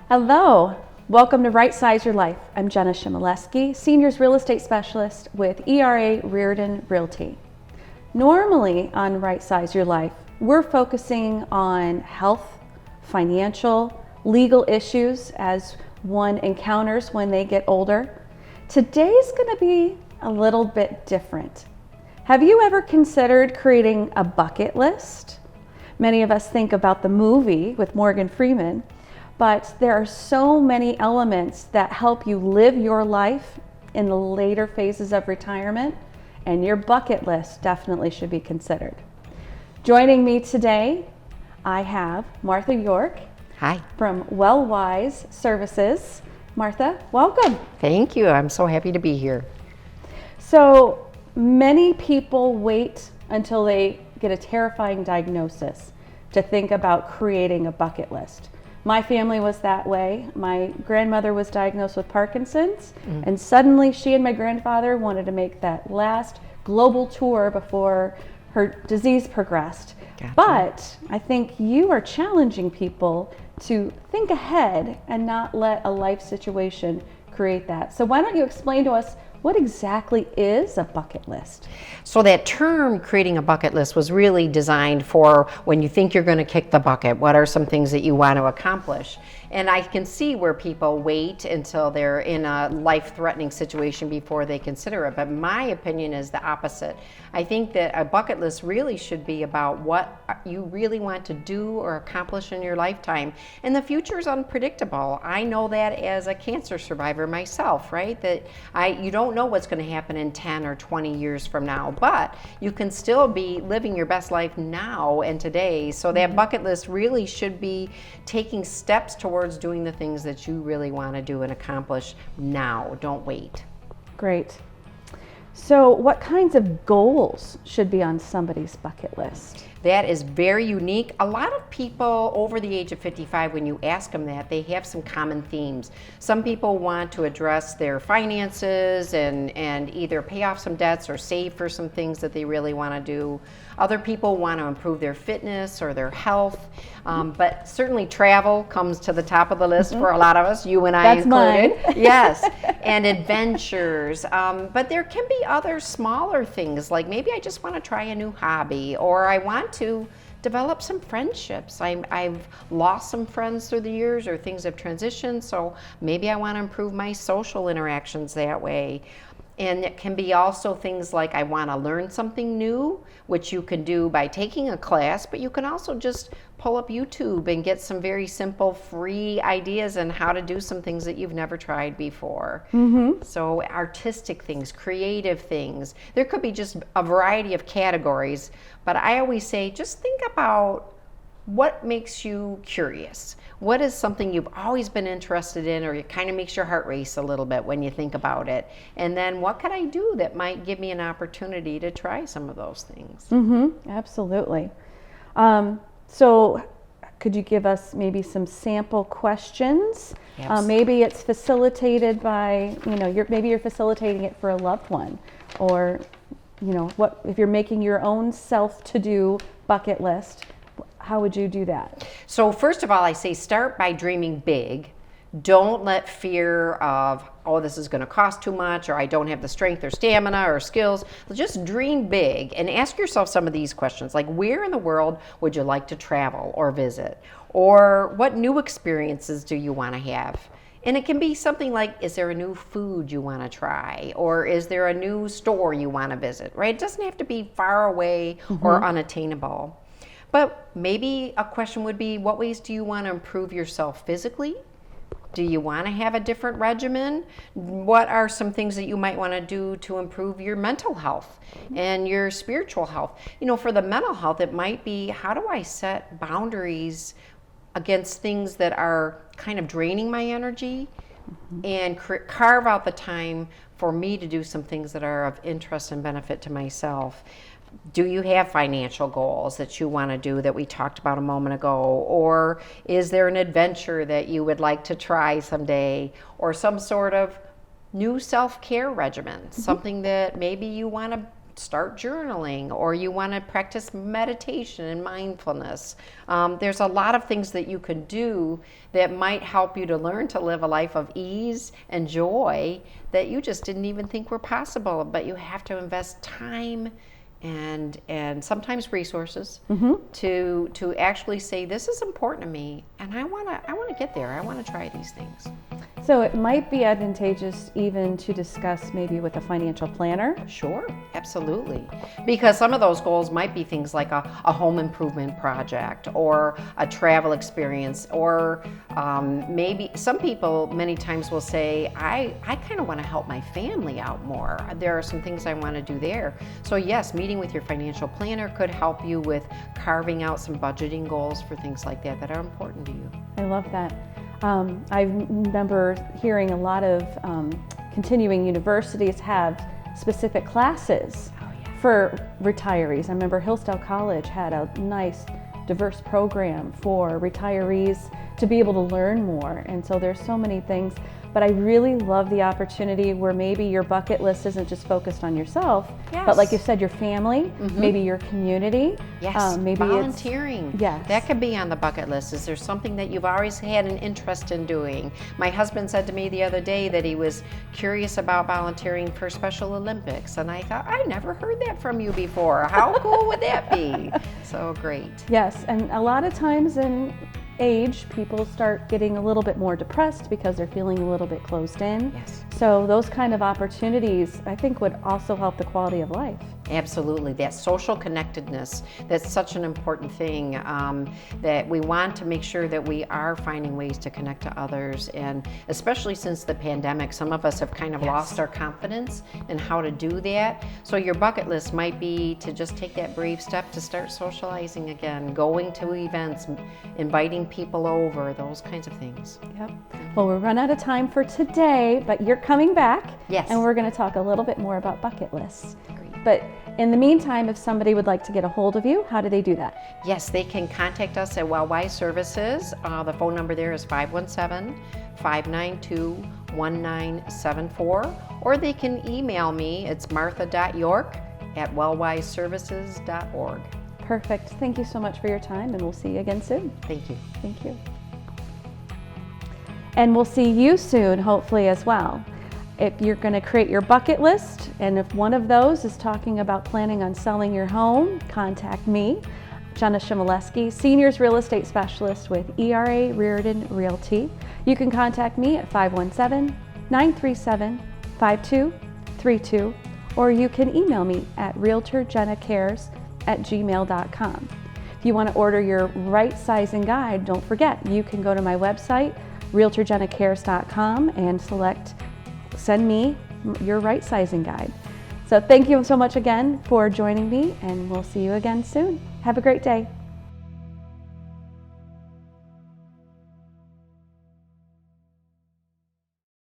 Hello, welcome to Right Size Your Life. I'm Jenna Chmielewski, Seniors Real Estate Specialist with ERA Reardon Realty. Normally on Right Size Your Life, we're focusing on health, financial, legal issues as one encounters when they get older. Today's going to be a little bit different. Have you ever considered creating a bucket list? Many of us think about the movie with Morgan Freeman, but there are so many elements that help you live your life in the later phases of retirement, and your bucket list definitely should be considered. Joining me today, I have Martha York. Hi. From Wellwise Services. Martha, welcome. Thank you. I'm so happy to be here. So many people wait until they get a terrifying diagnosis to think about creating a bucket list. My family was that way. My grandmother was diagnosed with Parkinson's, and suddenly she and my grandfather wanted to make that last global tour before her disease progressed. Gotcha. But I think you are challenging people to think ahead and not let a life situation create that. So why don't you explain to us what exactly is a bucket list? So that term, creating a bucket list, was really designed for when you think you're going to kick the bucket. What are some things that you want to accomplish? And I can see where people wait until they're in a life-threatening situation before they consider it. But my opinion is the opposite. I think that a bucket list really should be about what you really want to do or accomplish in your lifetime. And the future is unpredictable. I know that as a cancer survivor myself, right? That you don't know what's going to happen in 10 or 20 years from now, but you can still be living your best life now and today. So that bucket list really should be taking steps towards doing the things that you really want to do and accomplish now. Don't wait. Great. So what kinds of goals should be on somebody's bucket list? That is very unique. A lot of people over the age of 55, when you ask them that, they have some common themes. Some people want to address their finances and either pay off some debts or save for some things that they really want to do. Other people want to improve their fitness or their health. But certainly travel comes to the top of the list for a lot of us, you and I That's included. mine. Yes, and adventures. But there can be other smaller things, like maybe I just want to try a new hobby, or I want to develop some friendships. I've lost some friends through the years, or things have transitioned, so maybe I want to improve my social interactions that way. And it can be also things like I want to learn something new, which you can do by taking a class, but you can also just pull up YouTube and get some very simple free ideas on how to do some things that you've never tried before. So artistic things, creative things. There could be just a variety of categories, but I always say just think about what makes you curious. What is something you've always been interested in, or it kind of makes your heart race a little bit when you think about it? And then what could I do that might give me an opportunity to try some of those things? Absolutely. So could you give us maybe some sample questions? Yes. Maybe it's facilitated by, maybe you're facilitating it for a loved one, or, what if you're making your own self-to-do bucket list, how would you do that? So first of all, I say start by dreaming big. Don't let fear of, oh, this is going to cost too much, or I don't have the strength or stamina or skills. Just dream big and ask yourself some of these questions, like where in the world would you like to travel or visit? Or what new experiences do you want to have? And it can be something like, is there a new food you want to try? Or is there a new store you want to visit, right? It doesn't have to be far away or unattainable. But maybe a question would be, what ways do you want to improve yourself physically? Do you want to have a different regimen? What are some things that you might want to do to improve your mental health and your spiritual health? For the mental health, it might be, how do I set boundaries against things that are kind of draining my energy and carve out the time for me to do some things that are of interest and benefit to myself? Do you have financial goals that you want to do that we talked about a moment ago? Or is there an adventure that you would like to try someday? Or some sort of new self-care regimen, something that maybe you want to start journaling, or you want to practice meditation and mindfulness. There's a lot of things that you can do that might help you to learn to live a life of ease and joy that you just didn't even think were possible. But you have to invest time and sometimes resources to actually say, this is important to me, and I want to get there. I want to try these things. So it might be advantageous even to discuss maybe with a financial planner. Sure, absolutely. Because some of those goals might be things like a home improvement project or a travel experience, or maybe some people many times will say, I kind of want to help my family out more. There are some things I want to do there. So yes, meeting with your financial planner could help you with carving out some budgeting goals for things like that are important to you. I love that. I remember hearing a lot of continuing universities have specific classes for retirees. I remember Hillsdale College had a nice, diverse program for retirees to be able to learn more. And so there's so many things. But I really love the opportunity where maybe your bucket list isn't just focused on yourself, but like you said, your family, maybe your community. Yes, maybe volunteering. Yes. That could be on the bucket list. Is there something that you've always had an interest in doing? My husband said to me the other day that he was curious about volunteering for Special Olympics, and I thought, I never heard that from you before. How cool would that be? So great. Yes, and a lot of times in age, people start getting a little bit more depressed because they're feeling a little bit closed in. Yes. So those kind of opportunities, I think, would also help the quality of life. Absolutely. That social connectedness, that's such an important thing, that we want to make sure that we are finding ways to connect to others. And especially since the pandemic, some of us have kind of lost our confidence in how to do that. So your bucket list might be to just take that brave step to start socializing again, going to events, inviting people over, those kinds of things. Yep. Well, we're run out of time for today, but you're coming back. Yes. And we're going to talk a little bit more about bucket lists. Great. But in the meantime, if somebody would like to get a hold of you, how do they do that? Yes, they can contact us at Wellwise Services. The phone number there is 517-592-1974, or they can email me. It's martha.york@wellwiseservices.org. Perfect. Thank you so much for your time, and we'll see you again soon. Thank you. Thank you. And we'll see you soon, hopefully, as well. If you're going to create your bucket list, and if one of those is talking about planning on selling your home, contact me, Jenna Chmielewski, Seniors Real Estate Specialist with ERA Reardon Realty. You can contact me at 517-937-5232, or you can email me at realtorjennacares@gmail.com. If you want to order your right sizing guide, don't forget, you can go to my website, realtorjennacares.com, and send me your right sizing guide. So thank you so much again for joining me, and we'll see you again soon. Have a great day.